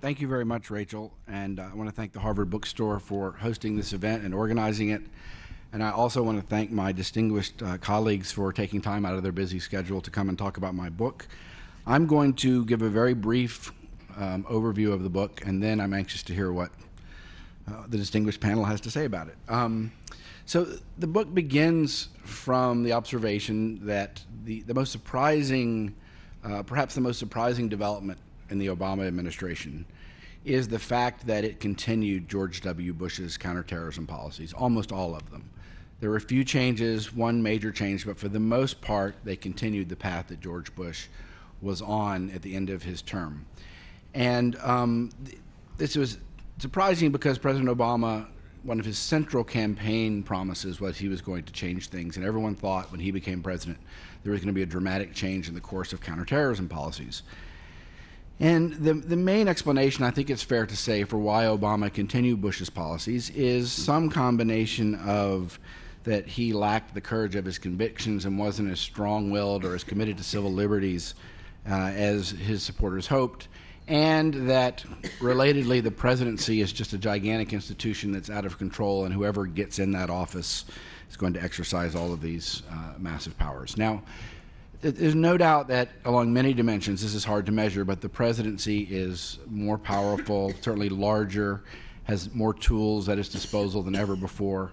Thank you very much, Rachel. And I want to thank the Harvard Bookstore for hosting this event and organizing it. And I also want to thank my distinguished colleagues for taking time out of their busy schedule to come and talk about my book. I'm going to give a very brief overview of the book, and then I'm anxious to hear what the distinguished panel has to say about it. So the book begins from the observation that the most surprising, perhaps the most surprising development in the Obama administration is the fact that it continued George W. Bush's counterterrorism policies, almost all of them. There were a few changes, one major change, but for the most part, they continued the path that George Bush was on at the end of his term. And this was surprising because President Obama, one of his central campaign promises was he was going to change things, and everyone thought when he became president there was going to be a dramatic change in the course of counterterrorism policies. And the main explanation, I think it's fair to say, for why Obama continued Bush's policies is some combination of that he lacked the courage of his convictions and wasn't as strong-willed or as committed to civil liberties as his supporters hoped, and that, relatedly, the presidency is just a gigantic institution that's out of control, and whoever gets in that office is going to exercise all of these massive powers. Now, there's no doubt that along many dimensions, this is hard to measure, but the presidency is more powerful, certainly larger, has more tools at its disposal than ever before.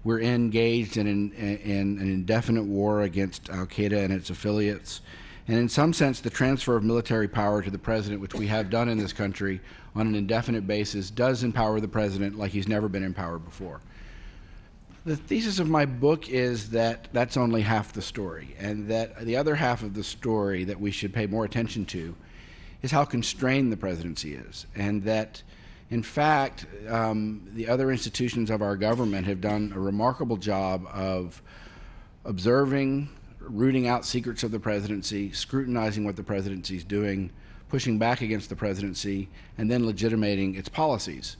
We're engaged in an indefinite war against al-Qaeda and its affiliates. And in some sense, the transfer of military power to the president, which we have done in this country on an indefinite basis, does empower the president like he's never been empowered before. The thesis of my book is that that's only half the story, and that the other half of the story that we should pay more attention to is how constrained the presidency is, and that, in fact, the other institutions of our government have done a remarkable job of observing, rooting out secrets of the presidency, scrutinizing what the presidency is doing, pushing back against the presidency, and then legitimating its policies.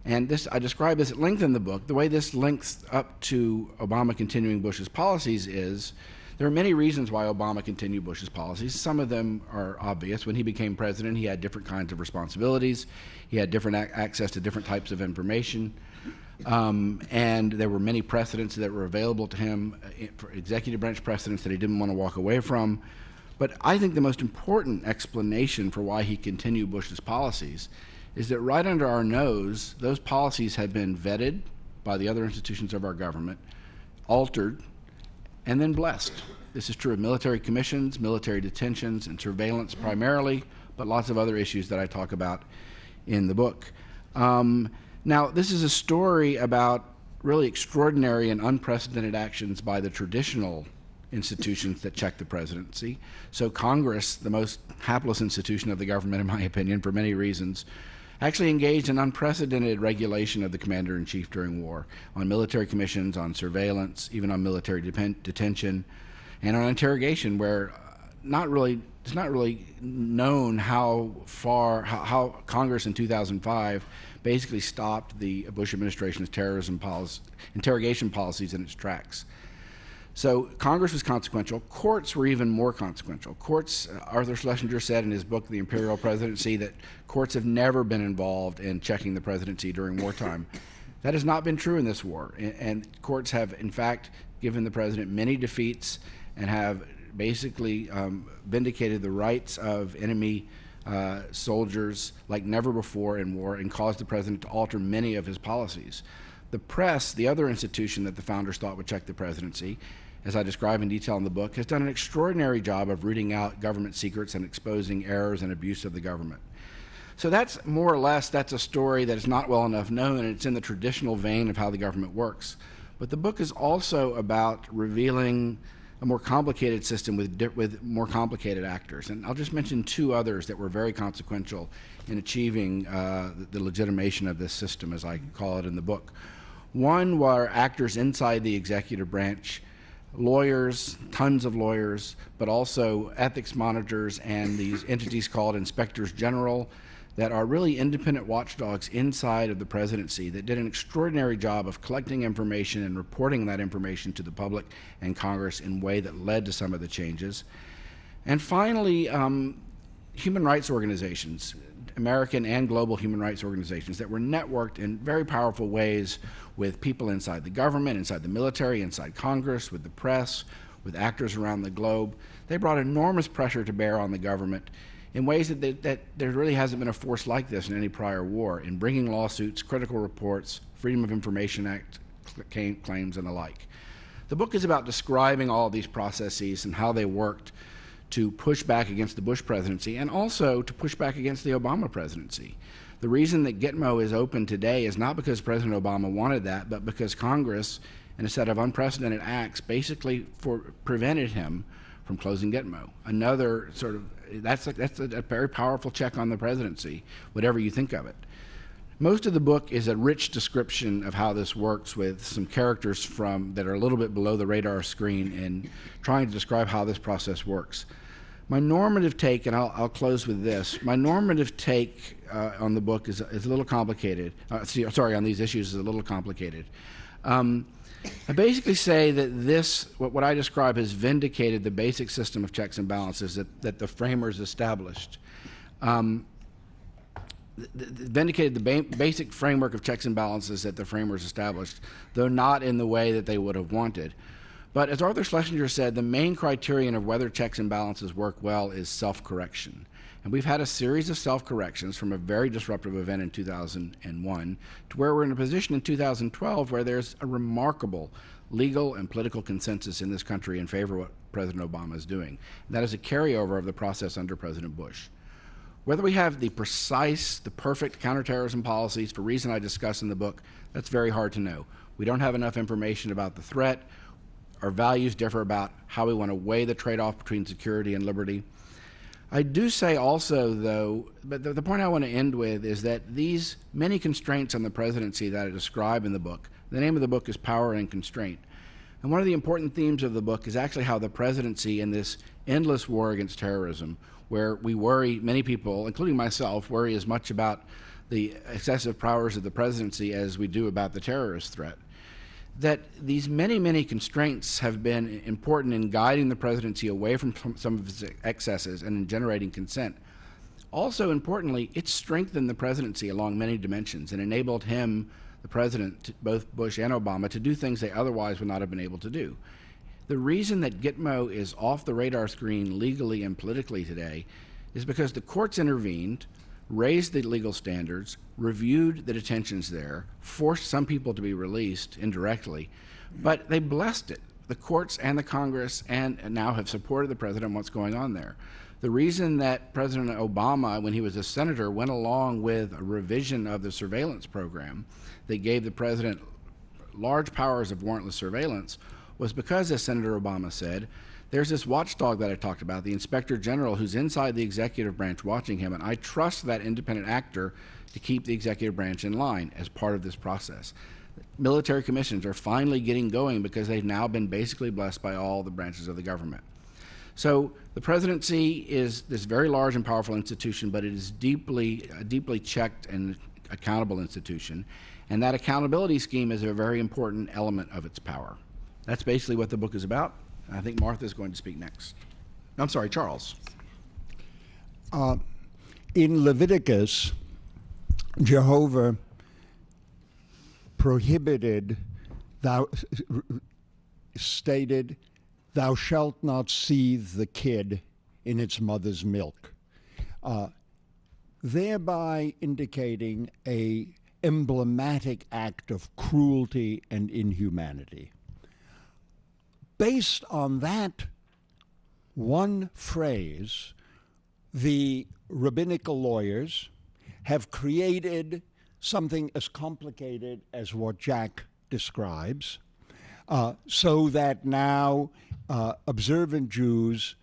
And this, I describe this at length in the book. The way this links up to Obama continuing Bush's policies is there are many reasons why Obama continued Bush's policies. Some of them are obvious. When he became president, he had different kinds of responsibilities. He had different access to different types of information. And there were many precedents that were available to him, for executive branch precedents that he didn't want to walk away from. But I think the most important explanation for why he continued Bush's policies is that right under our nose, those policies had been vetted by the other institutions of our government, altered, and then blessed. This is true of military commissions, military detentions, and surveillance primarily, but lots of other issues that I talk about in the book. Now, this is a story about really extraordinary and unprecedented actions by the traditional institutions that check the presidency. So Congress, the most hapless institution of the government, in my opinion, for many reasons, actually engaged in unprecedented regulation of the commander-in-chief during war, on military commissions, on surveillance, even on military detention, and on interrogation, where it's not really known how Congress in 2005 basically stopped the Bush administration's interrogation policies in its tracks. So Congress was consequential. Courts were even more consequential. Courts, Arthur Schlesinger said in his book, The Imperial Presidency, that courts have never been involved in checking the presidency during wartime. That has not been true in this war. And courts have, in fact, given the president many defeats and have basically vindicated the rights of enemy soldiers like never before in war and caused the president to alter many of his policies. The press, the other institution that the founders thought would check the presidency, as I describe in detail in the book, has done an extraordinary job of rooting out government secrets and exposing errors and abuse of the government. So that's more or less, that's a story that is not well enough known, and it's in the traditional vein of how the government works. But the book is also about revealing a more complicated system with more complicated actors. And I'll just mention two others that were very consequential in achieving the legitimation of this system, as I call it in the book. One were actors inside the executive branch, lawyers, tons of lawyers, but also ethics monitors and these entities called inspectors general that are really independent watchdogs inside of the presidency that did an extraordinary job of collecting information and reporting that information to the public and Congress in a way that led to some of the changes. And finally, human rights organizations. American and global human rights organizations that were networked in very powerful ways with people inside the government, inside the military, inside Congress, with the press, with actors around the globe. They brought enormous pressure to bear on the government in ways that there really hasn't been a force like this in any prior war, in bringing lawsuits, critical reports, Freedom of Information Act claims, and the like. The book is about describing all of these processes and how they worked to push back against the Bush presidency and also to push back against the Obama presidency. The reason that Gitmo is open today is not because President Obama wanted that, but because Congress, in a set of unprecedented acts, basically prevented him from closing Gitmo. Another sort of, that's a very powerful check on the presidency, whatever you think of it. Most of the book is a rich description of how this works, with some characters that are a little bit below the radar screen and trying to describe how this process works. My normative take, and I'll close with this, my normative take on the book is a little complicated. On these issues is a little complicated. I basically say that what I describe has vindicated the basic system of checks and balances that the framers established. Vindicated the basic framework of checks and balances that the framers established, though not in the way that they would have wanted. But as Arthur Schlesinger said, the main criterion of whether checks and balances work well is self-correction. And we've had a series of self-corrections from a very disruptive event in 2001 to where we're in a position in 2012 where there's a remarkable legal and political consensus in this country in favor of what President Obama is doing. And that is a carryover of the process under President Bush. Whether we have the perfect counterterrorism policies, for reason I discuss in the book, that's very hard to know. We don't have enough information about the threat. Our values differ about how we want to weigh the trade-off between security and liberty. I do say also, though, but the point I want to end with is that these many constraints on the presidency that I describe in the book, the name of the book is Power and Constraint. And one of the important themes of the book is actually how the presidency, in this endless war against terrorism, where we worry, many people, including myself, worry as much about the excessive powers of the presidency as we do about the terrorist threat, that these many, many constraints have been important in guiding the presidency away from some of its excesses and in generating consent. Also, importantly, it strengthened the presidency along many dimensions and enabled him, the president, both Bush and Obama, to do things they otherwise would not have been able to do. The reason that Gitmo is off the radar screen legally and politically today is because the courts intervened, raised the legal standards, reviewed the detentions there, forced some people to be released indirectly, but they blessed it. The courts and the Congress and now have supported the president on what's going on there. The reason that President Obama, when he was a senator, went along with a revision of the surveillance program that gave the president large powers of warrantless surveillance was because, as Senator Obama said, there's this watchdog that I talked about, the Inspector General, who's inside the executive branch watching him, and I trust that independent actor to keep the executive branch in line as part of this process. Military commissions are finally getting going because they've now been basically blessed by all the branches of the government. So the presidency is this very large and powerful institution, but it is a deeply checked and accountable institution, and that accountability scheme is a very important element of its power. That's basically what the book is about. I think Martha is going to speak next. I'm sorry, Charles. In Leviticus, Jehovah stated, "Thou shalt not seethe the kid in its mother's milk," thereby indicating an emblematic act of cruelty and inhumanity. Based on that one phrase, the rabbinical lawyers have created something as complicated as what Jack describes, so that now observant Jews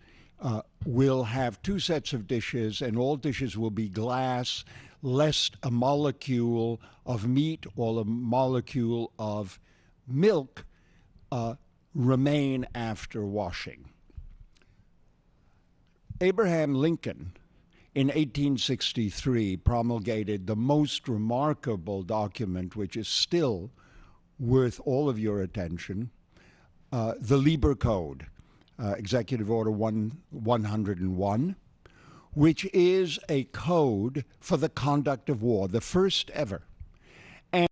will have two sets of dishes, and all dishes will be glass, lest a molecule of meat or a molecule of milk remain after washing. Abraham Lincoln, in 1863, promulgated the most remarkable document, which is still worth all of your attention, the Lieber Code, Executive Order 101, which is a code for the conduct of war, the first ever.